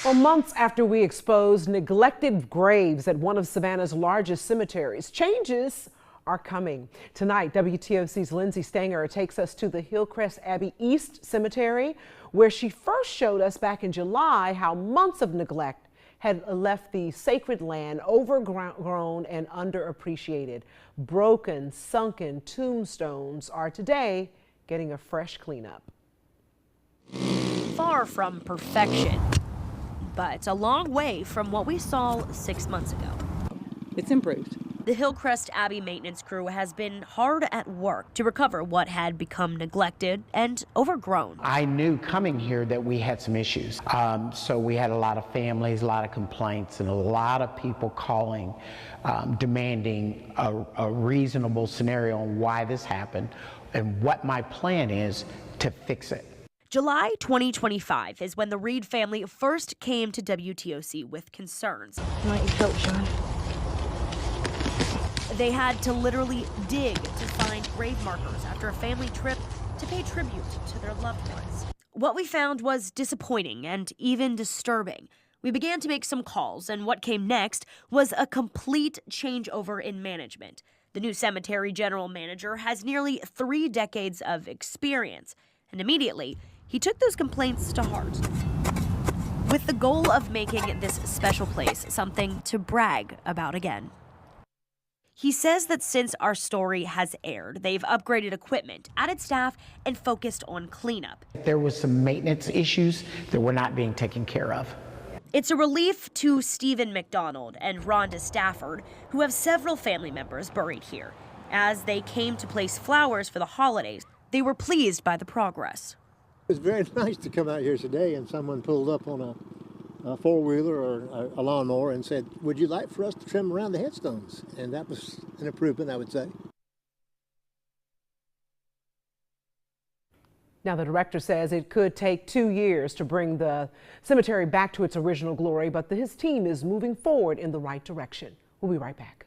Well, months after we exposed neglected graves at one of Savannah's largest cemeteries, changes are coming. Tonight, WTOC's Lindsay Stanger takes us to the Hillcrest Abbey East Cemetery, where she first showed us back in July how months of neglect had left the sacred land overgrown and underappreciated. Broken, sunken tombstones are today getting a fresh cleanup. Far from perfection, but a long way from what we saw 6 months ago. It's improved. The Hillcrest Abbey maintenance crew has been hard at work to recover what had become neglected and overgrown. I knew coming here that we had some issues. So we had a lot of families, a lot of complaints, and a lot of people calling, demanding a reasonable scenario on why this happened and what my plan is to fix it. July 2025 is when the Reed family first came to WTOC with concerns. Right, your coat, Sean. They had to literally dig to find grave markers after a family trip to pay tribute to their loved ones. What we found was disappointing and even disturbing. We began to make some calls, and what came next was a complete changeover in management. The new cemetery general manager has nearly 3 decades of experience, and immediately he took those complaints to heart, with the goal of making this special place something to brag about again. He says that since our story has aired, they've upgraded equipment, added staff, and focused on cleanup. There was some maintenance issues that were not being taken care of. It's a relief to Stephen McDonald and Rhonda Stafford, who have several family members buried here. As they came to place flowers for the holidays, they were pleased by the progress. It was very nice to come out here today and someone pulled up on a four-wheeler or a lawnmower and said, would you like for us to trim around the headstones? And that was an improvement, I would say. Now, the director says it could take 2 years to bring the cemetery back to its original glory, but his team is moving forward in the right direction. We'll be right back.